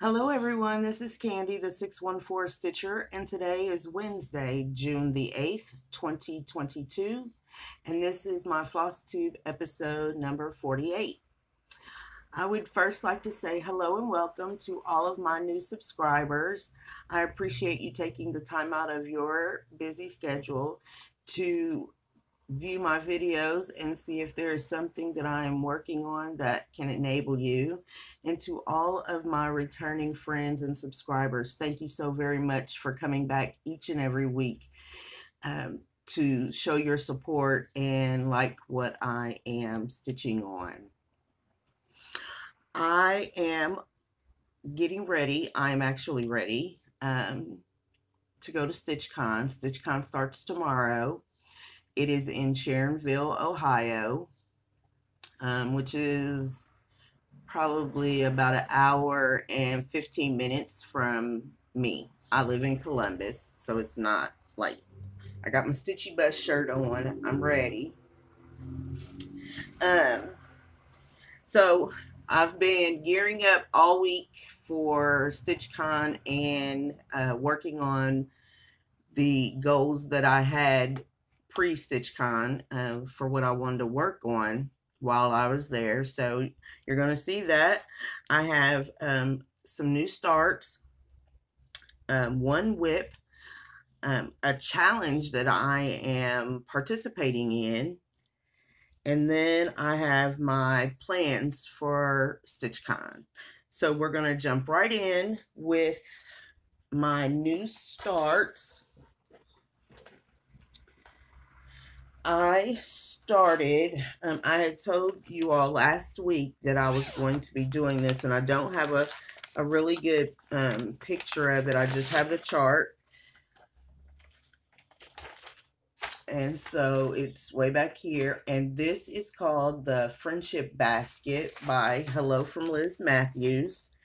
Hello everyone, this is Candy, the 614 Stitcher, and today is Wednesday, June the 8th, 2022, and this is my Flosstube episode number 48. I would first like to say hello and welcome to all of my new subscribers. I appreciate you taking the time out of your busy schedule to view my videos and see if there is something that I am working on that can enable you. And to all of my returning friends and subscribers, thank you so very much for coming back each and every week to show your support and like what I am stitching on. I am getting ready. I'm actually ready to go to StitchCon. StitchCon starts tomorrow. It is in Sharonville, Ohio, which is probably about an hour and 15 minutes from me. I live in Columbus, so it's not like I got my Stitchy Bus shirt on. I'm ready. So I've been gearing up all week for StitchCon and working on the goals that I had pre-StitchCon for what I wanted to work on while I was there. So you're going to see that. I have some new starts, one whip, a challenge that I am participating in, and then I have my plans for StitchCon. So we're going to jump right in with my new starts. I started, I had told you all last week that I was going to be doing this, and I don't have a really good picture of it. I just have the chart. And so it's way back here. And this is called the Friendship Basket by Hello from Liz Mathews.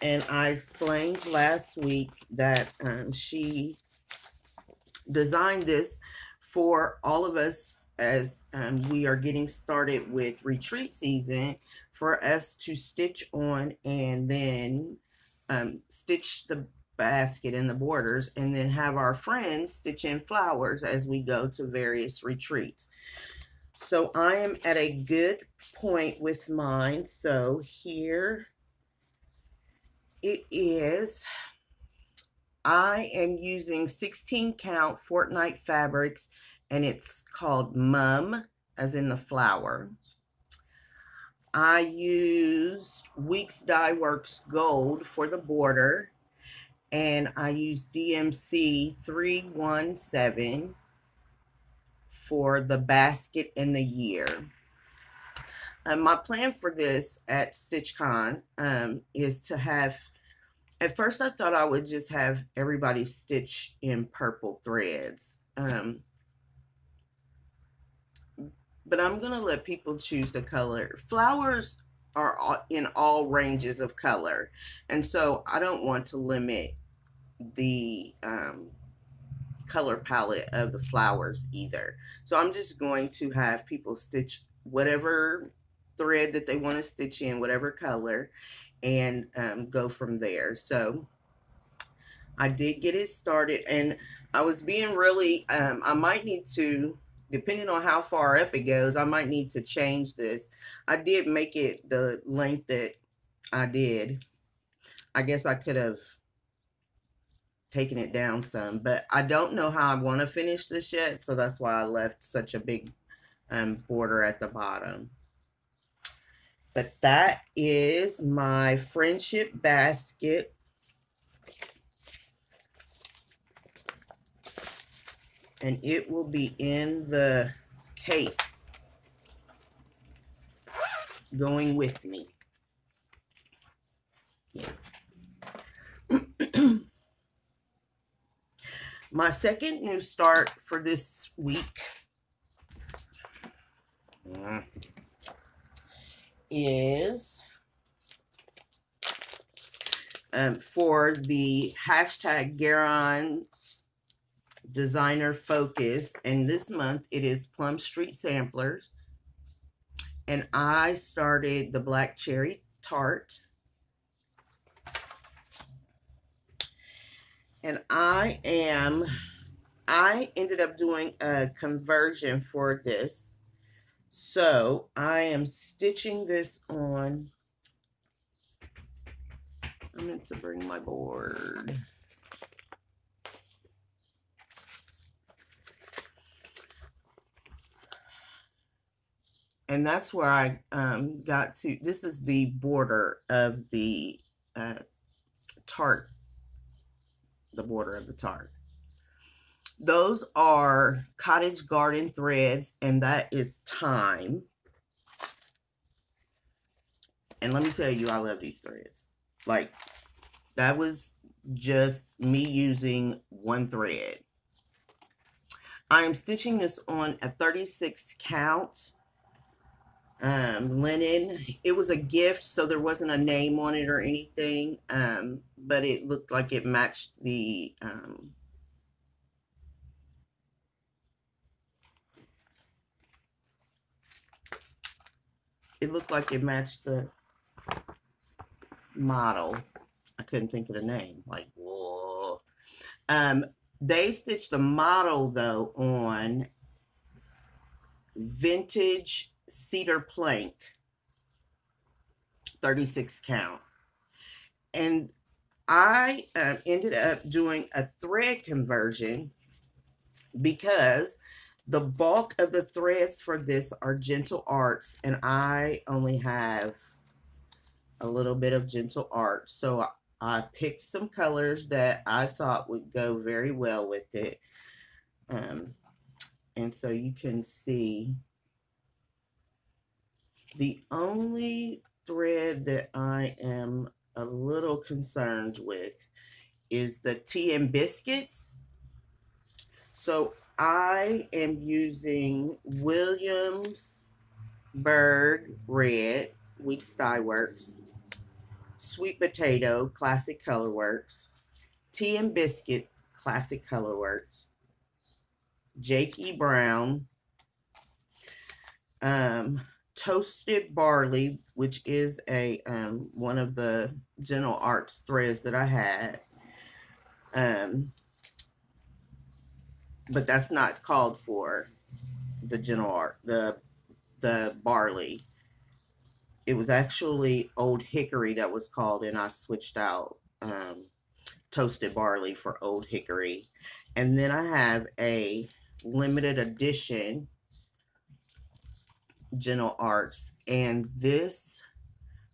And I explained last week that she designed this for all of us as we are getting started with retreat season, for us to stitch on and then stitch the basket and the borders, and then have our friends stitch in flowers as we go to various retreats. So I am at a good point with mine. So here it is. I am using 16 count Fortnite fabrics, and it's called Mum, as in the flower. I used Weeks Dye Works Gold for the border, and I used DMC 317 for the basket and the year. My plan for this at StitchCon is to have, at first I thought I would just have everybody stitch in purple threads. But I'm going to let people choose the color. Flowers are in all ranges of color, and so I don't want to limit the color palette of the flowers either. So I'm just going to have people stitch whatever thread that they want to stitch in, whatever color, and go from there. So I did get it started, and I was being really, I might need to, depending on how far up it goes, I might need to change this. I did make it the length that I did. I guess I could have taken it down some, but I don't know how I want to finish this yet, so that's why I left such a big border at the bottom. But that is my friendship basket. And it will be in the case going with me. Yeah. My second new start for this week is for the hashtag Garon Designer Focus, and this month it is Plum Street Samplers, and I started the Black Cherry Tart, And I ended up doing a conversion for this. So I am stitching this on. I meant to bring my board. And that's where I got to. This is the border of the Tart, the border of the Tart. Those are Cottage Garden threads, and that is Time. And let me tell you, I love these threads. Like, that was just me using one thread. I am stitching this on a 36 count linen. It was a gift, so there wasn't a name on it or anything, but it looked like it matched the model. I couldn't think of the name. Like, whoa. They stitched the model though on vintage cedar plank, 36 count. And I ended up doing a thread conversion because the bulk of the threads for this are Gentle Arts, and I only have a little bit of Gentle Arts. So I picked some colors that I thought would go very well with it. And so you can see the only thread that I am a little concerned with is the tea and biscuits. So I am using Williamsburg Red, Weeks Dye Works, Sweet Potato, Classic Colorworks, Tea and Biscuit, Classic Colorworks, Jakey Brown, Toasted Barley, which is a one of the Gentle Arts threads that I had. But that's not called for the Gentle Art, the barley. It was actually Old Hickory that was called, and I switched out Toasted Barley for Old Hickory. And then I have a limited edition Gentle Arts, and this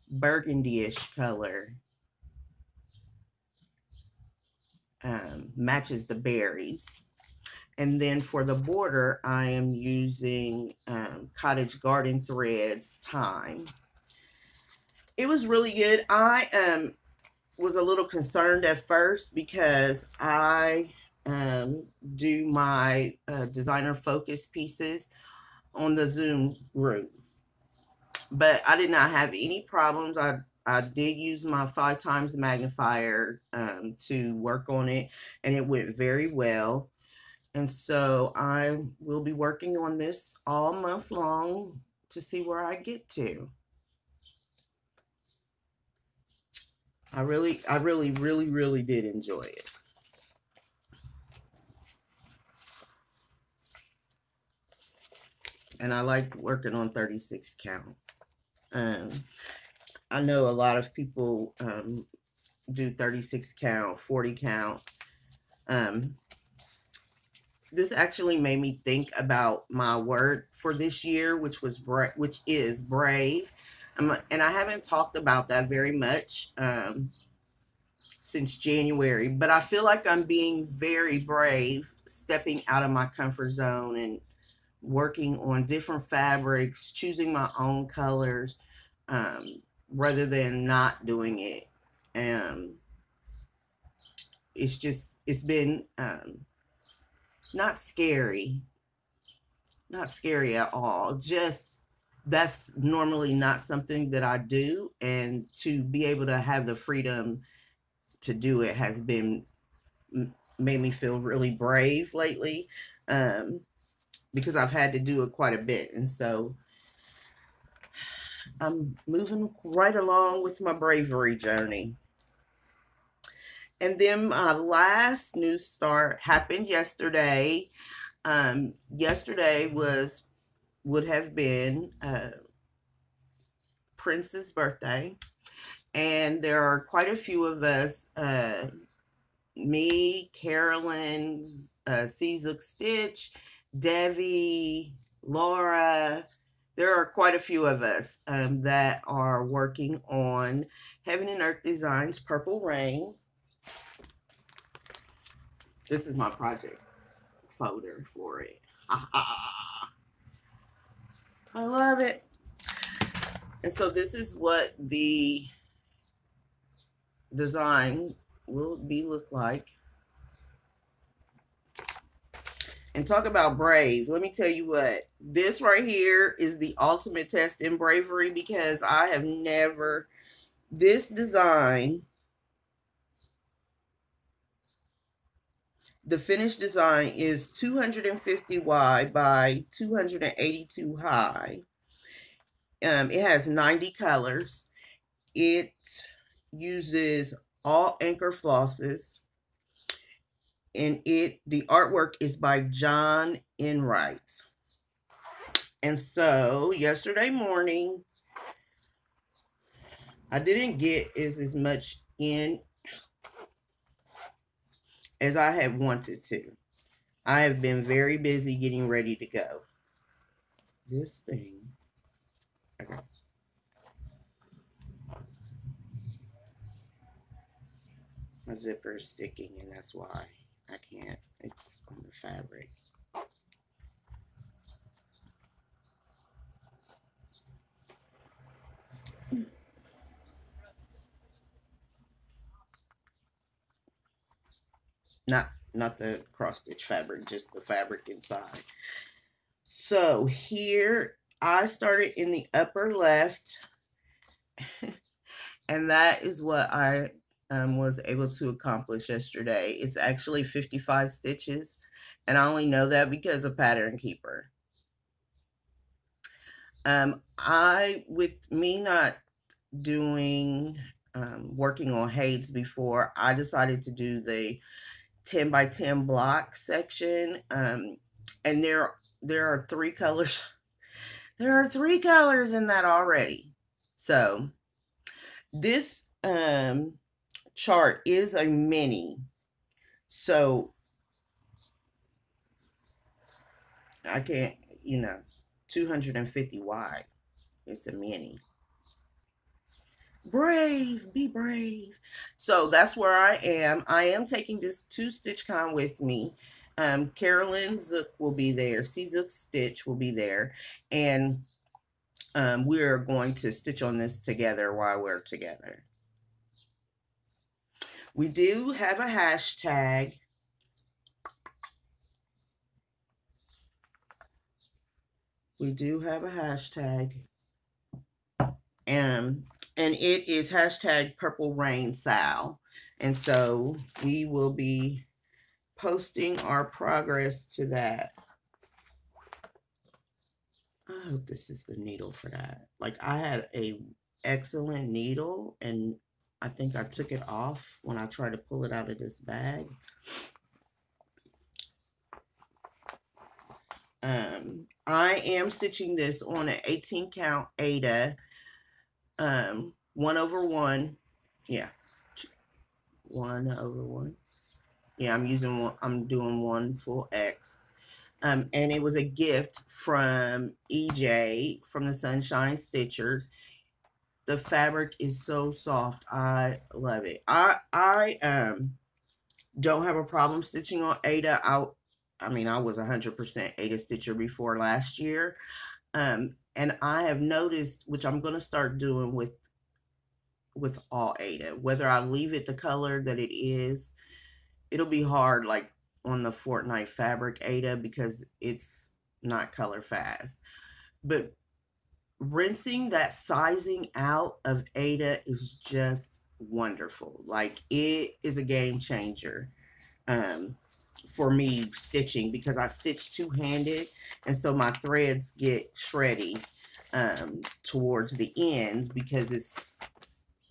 burgundy-ish color matches the berries. And then for the border, I am using Cottage Garden Threads Time. It was really good. I was a little concerned at first because I do my designer focus pieces on the Zoom group. But I did not have any problems. I did use my 5 times magnifier to work on it, and it went very well. And so I will be working on this all month long to see where I get to. I really did enjoy it. And I like working on 36 count. I know a lot of people do 36 count, 40 count. This actually made me think about my word for this year, which is brave. And I haven't talked about that very much since January, but I feel like I'm being very brave, stepping out of my comfort zone and working on different fabrics, choosing my own colors, rather than not doing it. It's been not scary at all. Just that's normally not something that I do, and to be able to have the freedom to do it has been made me feel really brave lately, because I've had to do it quite a bit. And so I'm moving right along with my bravery journey. And then my last news start happened yesterday. Yesterday would have been Prince's birthday, and there are quite a few of us. Me, Carolyn's, Caesar Stitch, Debbie, Laura. There are quite a few of us that are working on Heaven and Earth Designs Purple Rain. This is my project folder for it. I love it. And so this is what the design will look like. And talk about brave. Let me tell you what, this right here is the ultimate test in bravery, because I have never, this design, the finished design is 250 wide by 282 high. It has 90 colors. It uses all anchor flosses. And the artwork is by John Enright. And so yesterday morning, I didn't get as much in as I had wanted to. I have been very busy getting ready to go. This thing. Okay. My zipper is sticking, and that's why I can't. It's on the fabric. Not the cross stitch fabric, just the fabric inside. So here I started in the upper left, and that is what I was able to accomplish yesterday. It's actually 55 stitches, and I only know that because of Pattern Keeper. With me not doing working on Hades before, I decided to do the 10 by 10 block section, and there are 3 colors. There are 3 colors in that already. So this chart is a mini, so I can't, 250 wide. It's a mini. Brave, be brave. So that's where I am. I am taking this 2 stitch con with me. Carolyn Zook will be there. Caesar Stitch will be there. And we're going to stitch on this together while we're together. We do have a hashtag. We do have a hashtag. And it is hashtag Purple Rain Sal. And so we will be posting our progress to that. I hope this is the needle for that. Like, I had a excellent needle, and I think I took it off when I tried to pull it out of this bag. I am stitching this on an 18 count Aida, 1/1. Yeah, 1/1. Yeah, I'm doing 1 full X. And it was a gift from EJ from the Sunshine Stitchers. The fabric is so soft. I love it. I don't have a problem stitching on Aida. I mean, I was 100% Aida stitcher before last year. And I have noticed, which I'm going to start doing with all Aida, whether I leave it the color that it is, it'll be hard, like on the Fortnite fabric Aida, because it's not color fast. But rinsing that sizing out of Aida is just wonderful. Like, it is a game changer for me stitching, because I stitch two-handed, and so my threads get shreddy towards the end because it's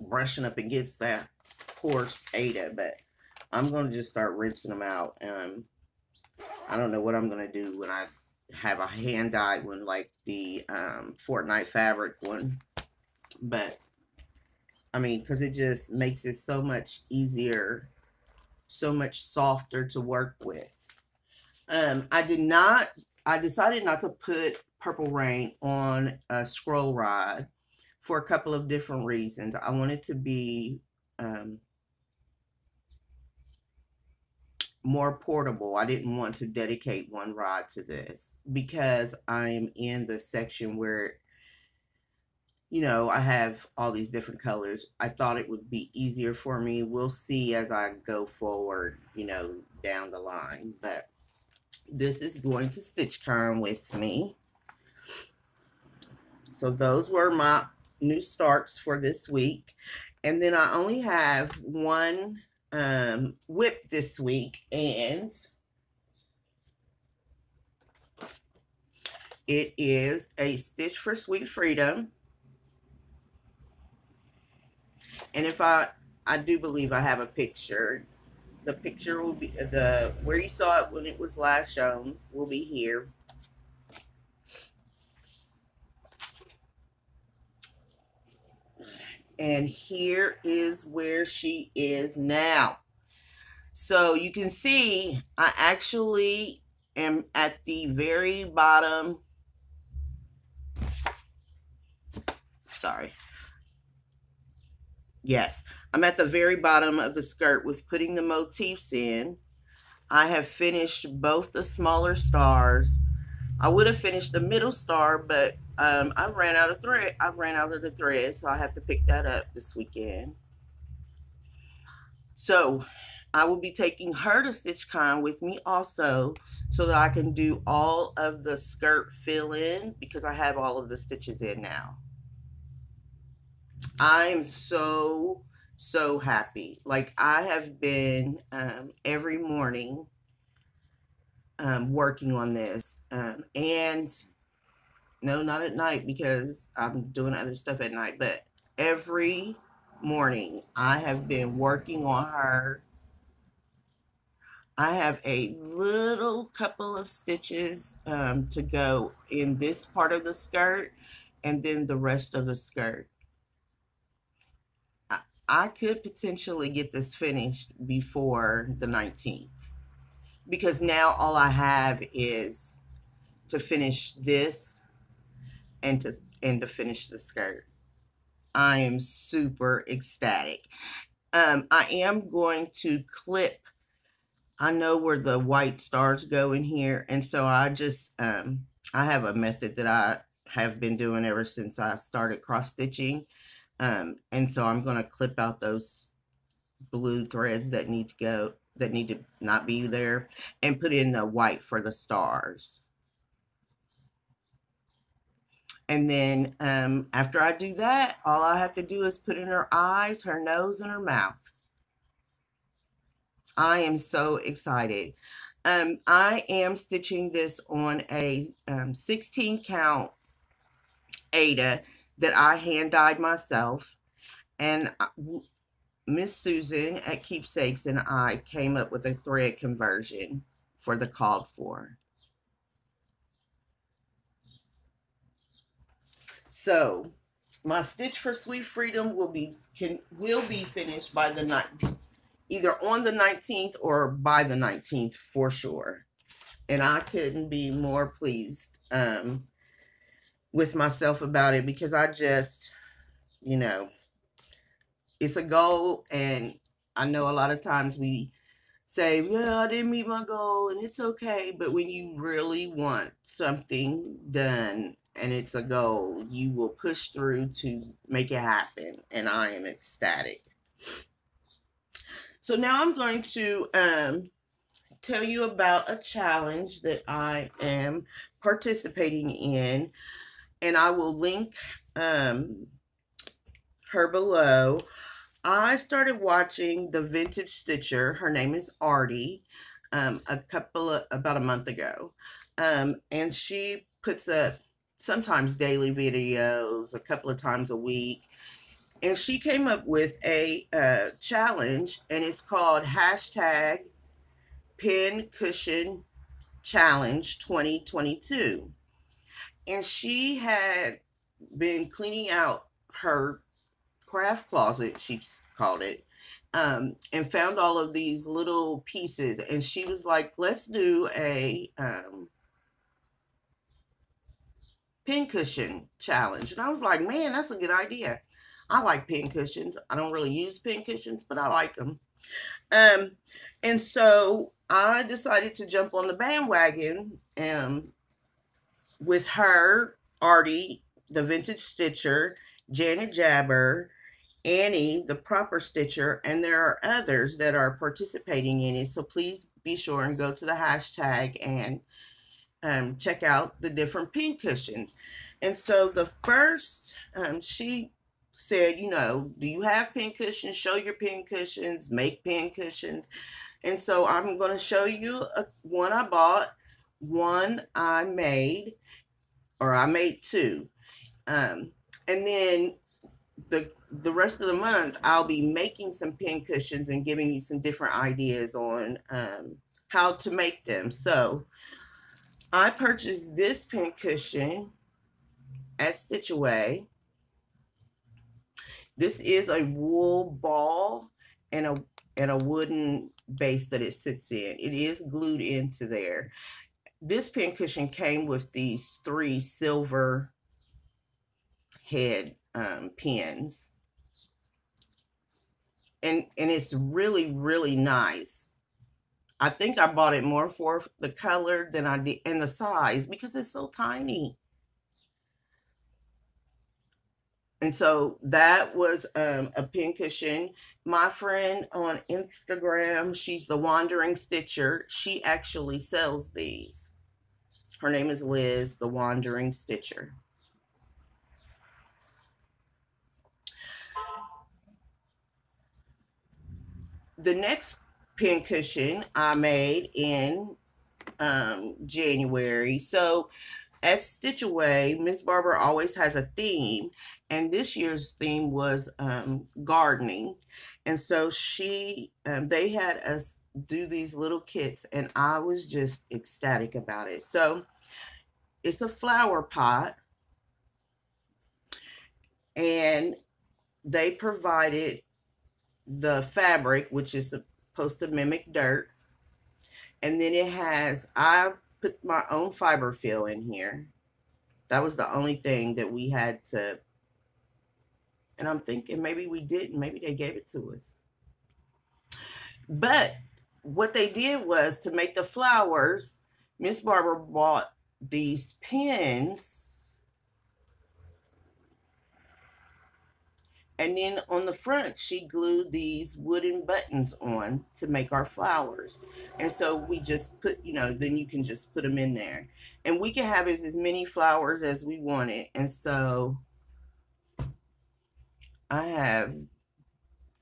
brushing up against that coarse Aida. But I'm going to just start rinsing them out. I don't know what I'm going to do when I have a hand-dyed one like the Fortnite fabric one. But, I mean, because it just makes it so much easier, so much softer to work with. I decided not to put Purple Rain on a scroll rod for a couple of different reasons. I wanted to be more portable. I didn't want to dedicate one rod to this because I'm in the section where, you know, I have all these different colors. I thought it would be easier for me. We'll see as I go forward, you know, down the line. But this is going to StitchCon with me. So those were my new starts for this week. And then I only have one whip this week, and it is a Stitch for Sweet Freedom. And if I do believe I have a picture. The picture will be where you saw it when it was last shown will be here. And here is where she is now. So you can see I actually am at the very bottom. Sorry. Yes, I'm at the very bottom of the skirt with putting the motifs in. I have finished both the smaller stars. I would have finished the middle star, but I ran out of thread. I ran out of the thread, so I have to pick that up this weekend. So I will be taking her to StitchCon with me also, so that I can do all of the skirt fill in because I have all of the stitches in now. I'm so happy. Like, I have been every morning working on this, and no, not at night because I'm doing other stuff at night, but every morning I have been working on her. I have a little couple of stitches to go in this part of the skirt, and then the rest of the skirt. I could potentially get this finished before the 19th, because now all I have is to finish this and to finish the skirt. I am super ecstatic. I am going to clip. I know where the white stars go in here, and so I just I have a method that I have been doing ever since I started cross stitching. And so I'm going to clip out those blue threads that need to go, that need to not be there, and put in the white for the stars. And then after I do that, all I have to do is put in her eyes, her nose, and her mouth. I am so excited. I am stitching this on a 16 count Ada that I hand dyed myself. And Miss Susan at Keepsakes and I came up with a thread conversion for the called for. So my Stitch for Sweet Freedom will be finished by the night, either on the 19th or by the 19th for sure. And I couldn't be more pleased with myself about it, because I just, you know, it's a goal, and I know a lot of times we say, well, I didn't meet my goal, and it's okay. But when you really want something done and it's a goal, you will push through to make it happen, and I am ecstatic. So now I'm going to tell you about a challenge that I am participating in, and I will link her below. I started watching the Vintage Stitcher. Her name is Artie. About a month ago. And she puts up sometimes daily videos, a couple of times a week. And she came up with a challenge, and it's called hashtag Pin Cushion Challenge 2022. And she had been cleaning out her craft closet, she called it, and found all of these little pieces. And she was like, let's do a pincushion challenge. And I was like, man, that's a good idea. I like pincushions. I don't really use pincushions, but I like them. Um, and so I decided to jump on the bandwagon with her, Artie, the vintage stitcher, Janet Jabber, Annie, the proper stitcher, and there are others that are participating in it. So please be sure and go to the hashtag and check out the different pin cushions. And so the first, she said, you know, do you have pin cushions? Show your pin cushions, make pin cushions. And so I'm going to show you one I bought, one I made, or I made two. And then the rest of the month, I'll be making some pin cushions and giving you some different ideas on how to make them. So I purchased this pin cushion at Stitch Away. This is a wool ball and a wooden base that it sits in. It is glued into there. This pin cushion came with these 3 silver head pins. And it's really, really nice. I think I bought it more for the color than I did and the size because it's so tiny. And so that was a pincushion. My friend on Instagram, she's the Wandering Stitcher. She actually sells these. Her name is Liz, the Wandering Stitcher. The next pincushion I made in January. So at Stitch Away, Miss Barber always has a theme, and this year's theme was gardening. And so they had us do these little kits, and I was just ecstatic about it. So it's a flower pot, and they provided the fabric, which is supposed to mimic dirt. And then I put my own fiber fill in here. That was the only thing that we had to, and I'm thinking maybe we didn't, maybe they gave it to us. But what they did was to make the flowers, Miss Barber bought these pins, and then on the front she glued these wooden buttons on to make our flowers. And so we just put, then you can just put them in there, and we can have as many flowers as we wanted. And so I have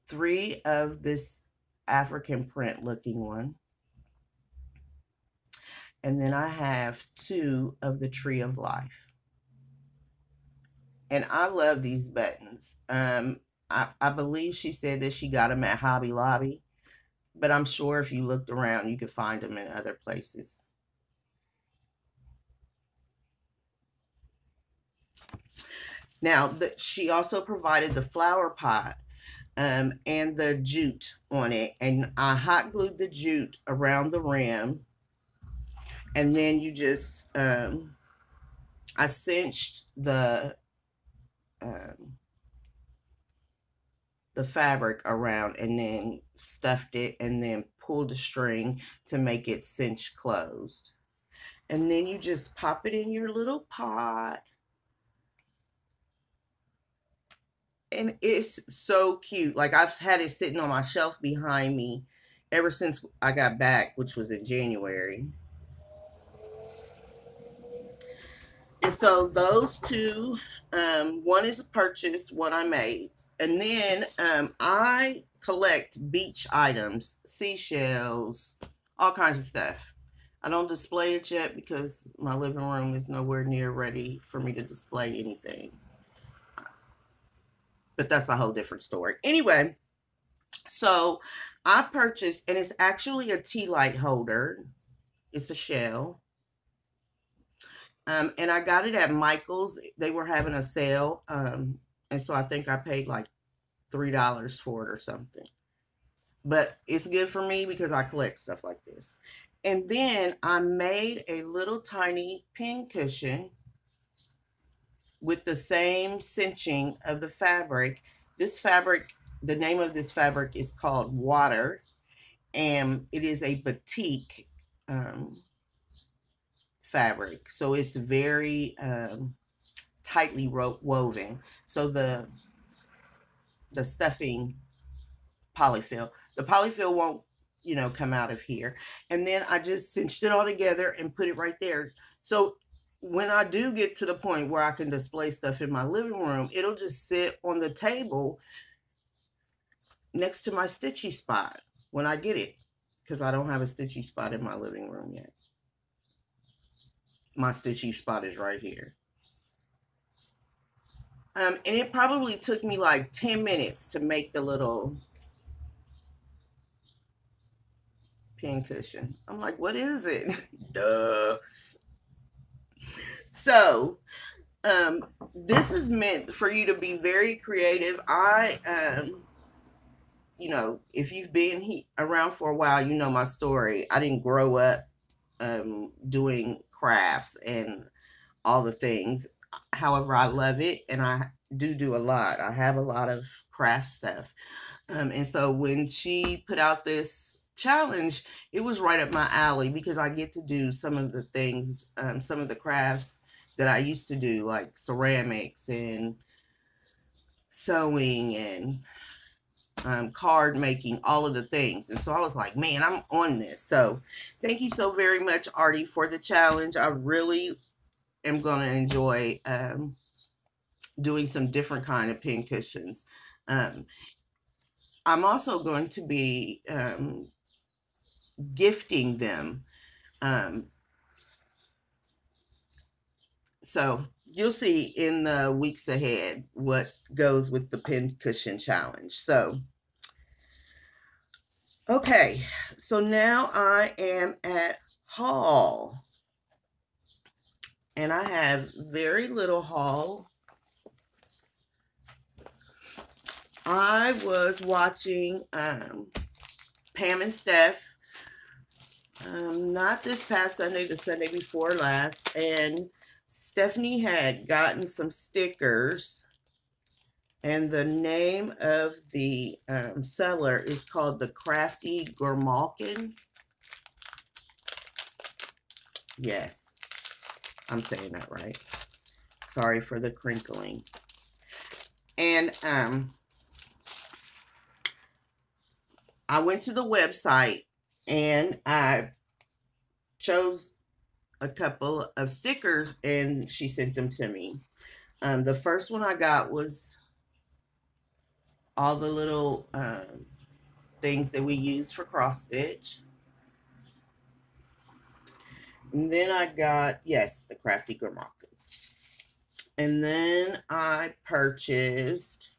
3 of this African print looking one, and then I have 2 of the Tree of Life. And I love these buttons. I believe she said that she got them at Hobby Lobby, but I'm sure if you looked around, you could find them in other places. Now, she also provided the flower pot and the jute on it, and I hot glued the jute around the rim, and then you just I cinched the fabric around and then stuffed it and then pulled the string to make it cinch closed. And then you just pop it in your little pot. And it's so cute. Like, I've had it sitting on my shelf behind me ever since I got back, which was in January. And so those 2, one is a purchase, one I made. And then I collect beach items, seashells, all kinds of stuff. I don't display it yet because my living room is nowhere near ready for me to display anything. but that's a whole different story. Anyway, so I purchased, and it's actually a tea light holder. It's a shell. And I got it at Michael's. They were having a sale. And so I think I paid like $3 for it or something. But it's good for me because I collect stuff like this. And then I made a little tiny pin cushion with the same cinching of the fabric. This fabric, the name of this fabric is called Water, and it is a batik fabric. So it's very tightly woven. So the stuffing polyfill, the polyfill won't, come out of here. And then I just cinched it all together and put it right there. So when I do get to the point where I can display stuff in my living room, it'll just sit on the table next to my stitchy spot when I get it, because I don't have a stitchy spot in my living room yet. My stitchy spot is right here. And it probably took me like 10 minutes to make the little pin cushion. I'm like, what is it? Duh. So, this is meant for you to be very creative. If you've been around for a while, you know my story. I didn't grow up doing crafts and all the things. However, I love it, and I do a lot. I have a lot of craft stuff. And so when she put out this challenge, it was right up my alley because I get to do some of the things, some of the crafts that I used to do, like ceramics and sewing and card making, all of the things. And so I was like, man, I'm on this. So thank you so very much, Artie, for the challenge. I really am going to enjoy doing some different kind of pin cushions. I'm also going to be gifting them. So you'll see in the weeks ahead what goes with the pin cushion challenge. So, okay, so now I am at haul. And I have very little haul. I was watching Pam and Steph, not this past Sunday, the Sunday before last, and Stephanie had gotten some stickers, and the name of the seller is called the Crafty Gormalkin. Yes, I'm saying that right. Sorry for the crinkling. And I went to the website and I chose a couple of stickers and she sent them to me. The first one I got was all the little things that we use for cross stitch. And then I got, yes, the Crafty Gormalkin. And then I purchased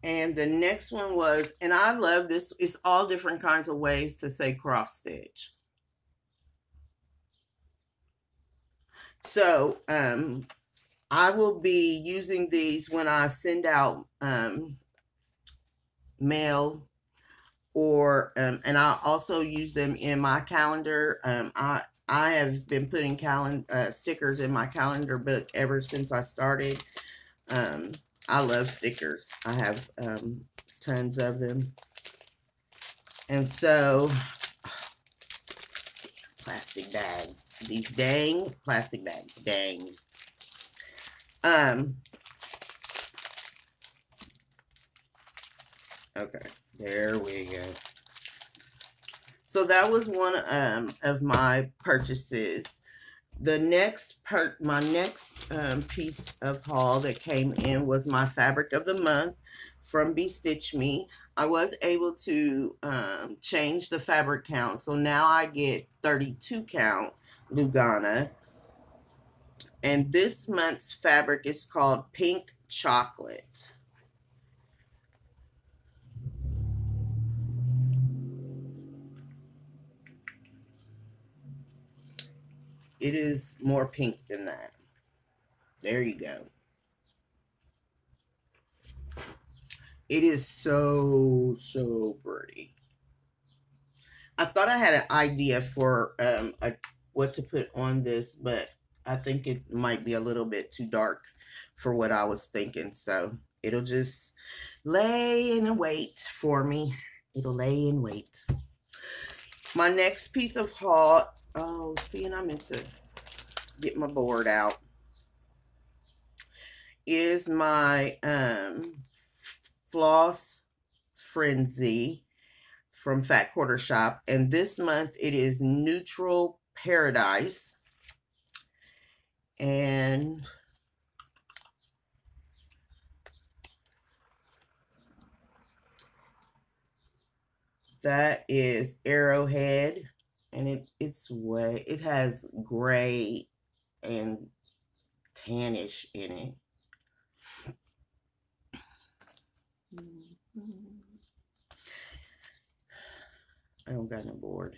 and the next one was, and I love this, it's all different kinds of ways to say cross stitch. So I will be using these when I send out mail, or and I also use them in my calendar. I have been putting stickers in my calendar book ever since I started. I love stickers. I have tons of them. And so, plastic bags. These dang plastic bags. Dang. Okay, there we go. So that was one of my purchases. The next my next piece of haul that came in was my fabric of the month from Be Stitch Me. I was able to change the fabric count, so now I get 32 count. Lugana. And this month's fabric is called Pink Chocolate. It is more pink than that. There you go. It is so pretty. I thought I had an idea for what to put on this, but I think it might be a little bit too dark for what I was thinking. So it'll just lay in wait for me. It'll lay in wait. My next piece of haul. Oh, see, and I meant to get my board out. Is my floss frenzy from Fat Quarter Shop, and this month it is Neutral Paradise, and that is Arrowhead, and it has gray and tannish in it. I don't got no board.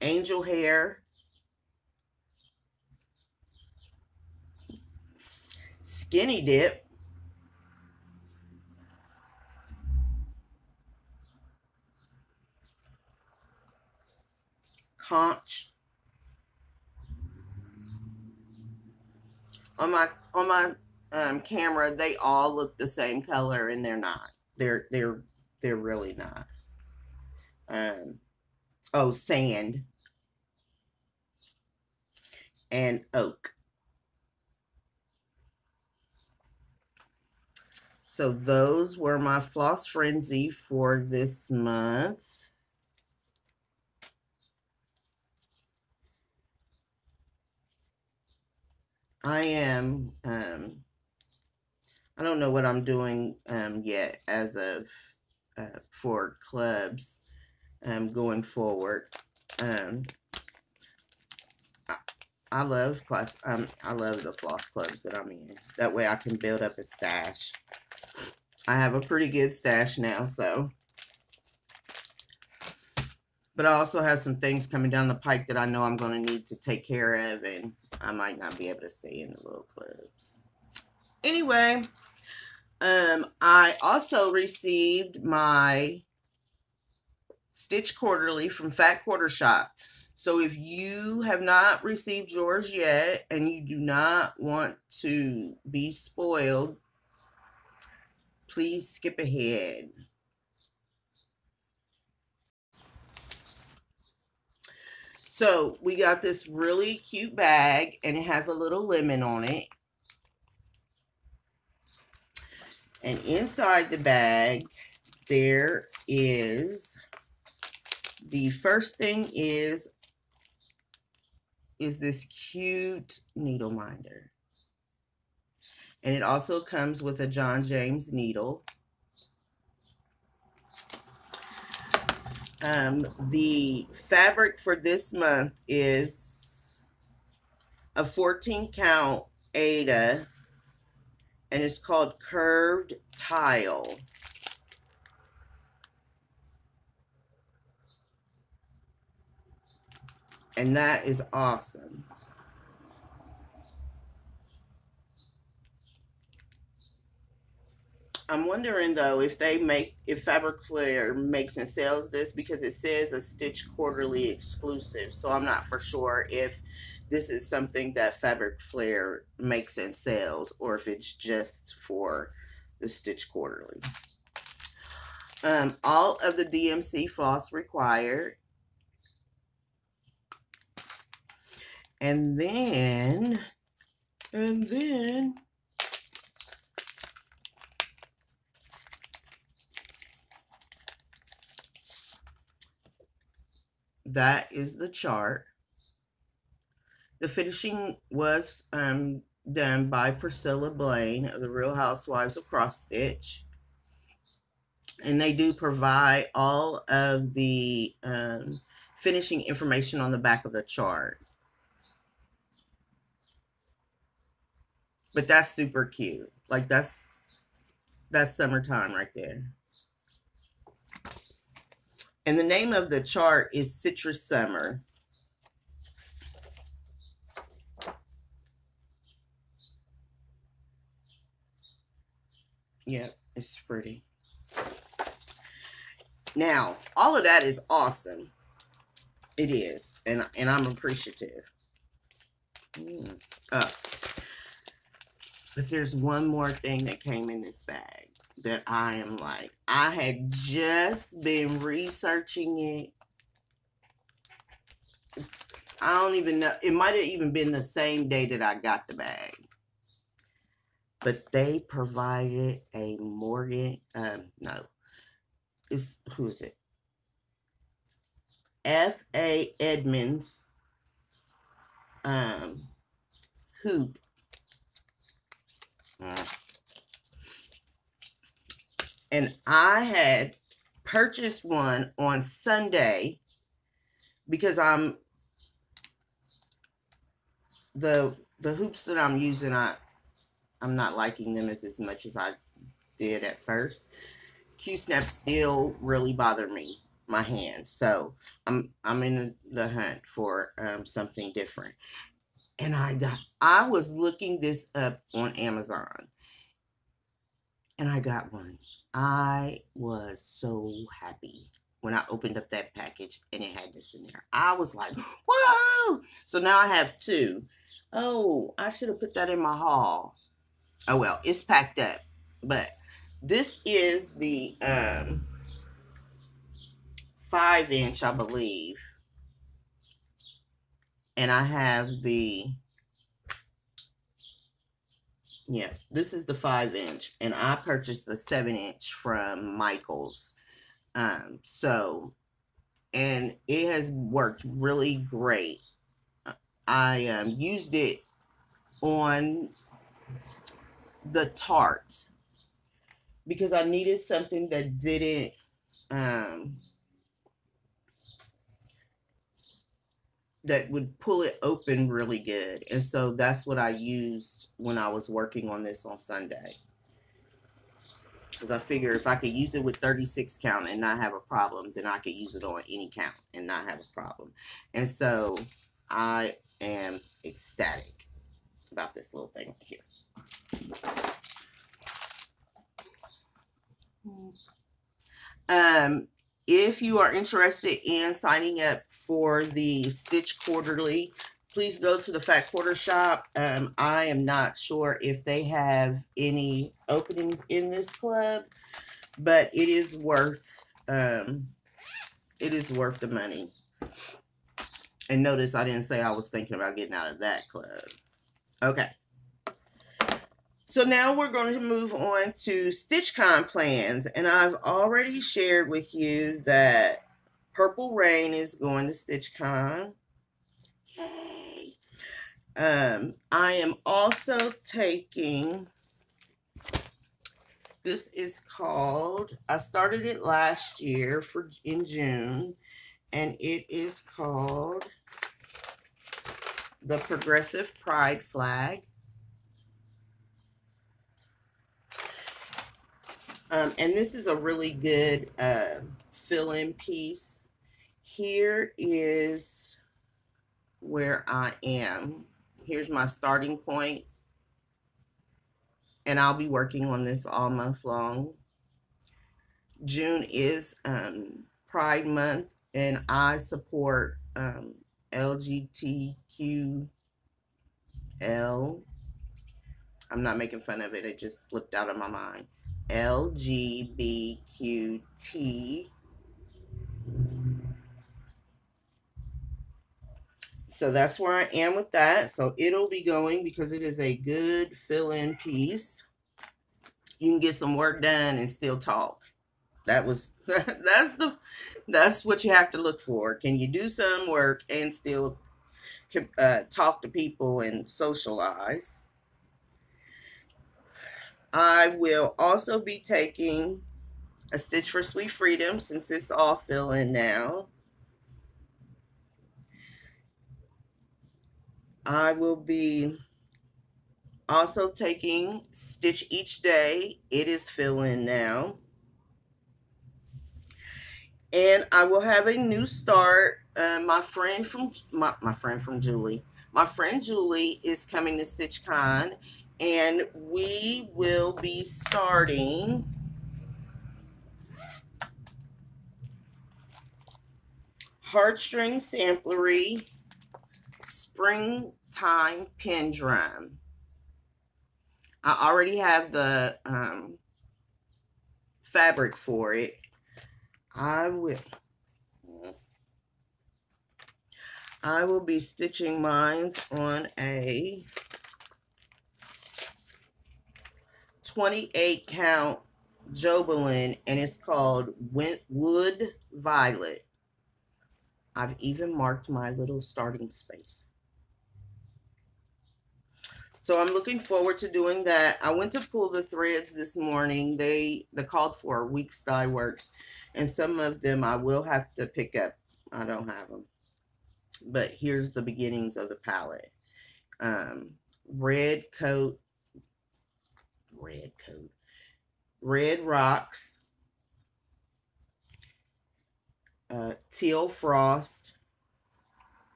Angel Hair, Skinny Dip, Conch. On my camera, they all look the same color, and they're not. They're really not. Oh, Sand and Oak. So those were my Floss Frenzy for this month. I am, I don't know what I'm doing yet as of for clubs going forward. I love class. I love the floss clubs that I'm in. That way I can build up a stash. I have a pretty good stash now, so. But I also have some things coming down the pike that I know I'm going to need to take care of, and I might not be able to stay in the little clubs. Anyway, I also received my Stitch Quarterly from Fat Quarter Shop. So if you have not received yours yet and you do not want to be spoiled, please skip ahead. So we got this really cute bag, and it has a little lemon on it. And inside the bag, there is, the first thing is this cute needle minder. And it also comes with a John James needle. The fabric for this month is a 14 count Aida, and it's called Curved Tile. And that is awesome. I'm wondering though if Fabric Flare makes and sells this, because it says a Stitch Quarterly exclusive. So I'm not for sure if this is something that Fabric Flare makes and sells, or if it's just for the Stitch Quarterly. All of the DMC floss required. And then that is the chart. The finishing was done by Priscilla Blaine of the Real Housewives of Cross Stitch. And they do provide all of the finishing information on the back of the chart. But that's super cute. Like that's summertime right there. And the name of the chart is Citrus Summer. Yep, it's pretty. Now, all of that is awesome. It is, and I'm appreciative. Oh, but there's one more thing that came in this bag that I am like, I had just been researching it. I don't even know. It might have even been the same day that I got the bag. But they provided a Morgan, no, who is it? F.A. Edmonds hoop. And I had purchased one on Sunday because I'm the hoops that I'm using, I'm not liking them as much as I did at first. Q-snaps still really bother me, my hands. So I'm in the hunt for something different. And I was looking this up on Amazon, and I got one. I was so happy when I opened up that package and it had this in there. I was like, whoa! So now I have two. Oh, I should have put that in my haul. Oh well, it's packed up. But this is the 5-inch, I believe. And I have this is the 5-inch, and I purchased the 7-inch from Michael's. And it has worked really great. I used it on the Tart because I needed something that didn't that would pull it open really good. And so that's what I used when I was working on this on Sunday. Because I figure if I could use it with 36 count and not have a problem, then I could use it on any count and not have a problem. And so I am ecstatic about this little thing right here. If you are interested in signing up for the Stitch Quarterly, please go to the Fat Quarter Shop. I am not sure if they have any openings in this club, but it is worth the money. And notice I didn't say I was thinking about getting out of that club. Okay. So now we're going to move on to StitchCon plans. And I've already shared with you that Purple Rain is going to StitchCon. Yay! I am also taking, this is called, I started it last year in June, and it is called the Progressive Pride Flag. And this is a really good fill-in piece. Here is where I am. Here's my starting point. And I'll be working on this all month long. June is Pride Month, and I support LGBTQL. I'm not making fun of it. It just slipped out of my mind. LGBTQT. So that's where I am with that. So it'll be going because it is a good fill-in piece. You can get some work done and still talk. That's what you have to look for. Can you do some work and still talk to people and socialize? I will also be taking a Stitch for Sweet Freedom since it's all fill-in now. I will be Also taking Stitch Each Day. It is fill in now. And I will have a new start. My friend Julie is coming to StitchCon, and we will be starting Heartstring Samplery Springtime Pin Drum. I already have the fabric for it. I will be stitching mines on a 28 count Jobelin, and it's called Wood Violet. I've even marked my little starting space. So I'm looking forward to doing that. I went to pull the threads this morning. They called for Weeks Dye Works, and some of them I will have to pick up. I don't have them. But here's the beginnings of the palette. Red Rocks, Teal Frost,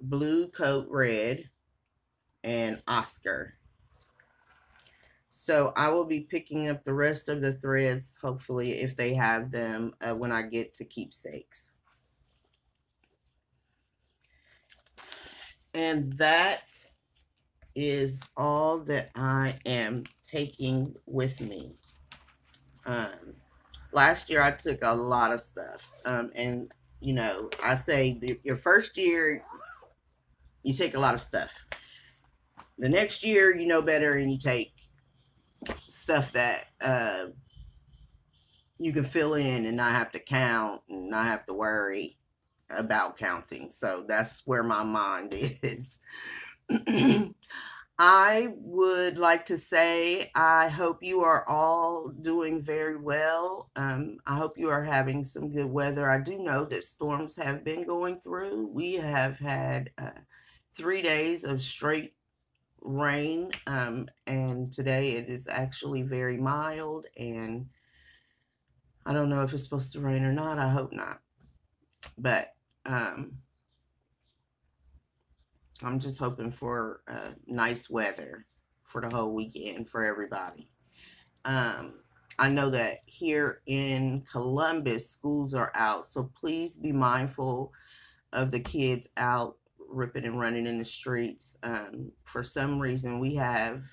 Blue Coat Red, and Oscar. So I will be picking up the rest of the threads, hopefully, if they have them, when I get to Keepsakes. And that is all that I am taking with me. Last year I took a lot of stuff. And, you know, I say your first year, you take a lot of stuff. The next year, you know better and you take stuff that you can fill in and not have to count and not have to worry about counting. So that's where my mind is. I would like to say I hope you are all doing very well. I hope you are having some good weather. I do know that storms have been going through. We have had 3 days of straight rain, and today it is actually very mild, and I don't know if it's supposed to rain or not. I hope not. But I'm just hoping for nice weather for the whole weekend for everybody. I know that here in Columbus, schools are out, so please be mindful of the kids out ripping and running in the streets. For some reason, we have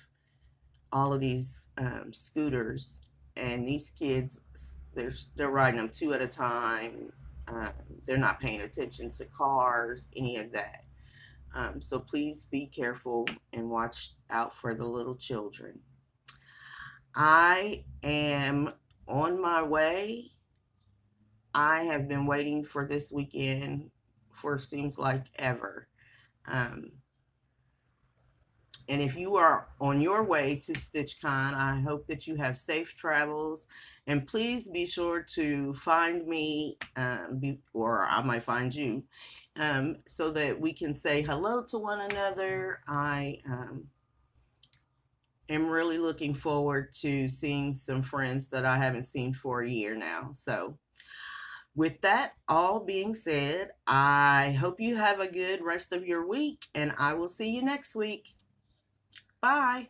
all of these scooters, and these kids, they're riding them 2 at a time. They're not paying attention to cars, any of that. So please be careful and watch out for the little children. I am on my way. I have been waiting for this weekend for seems like ever. And if you are on your way to StitchCon, I hope that you have safe travels. And please be sure to find me, or I might find you, so that we can say hello to one another. I am really looking forward to seeing some friends that I haven't seen for a year now. So with that all being said, I hope you have a good rest of your week, and I will see you next week. Bye.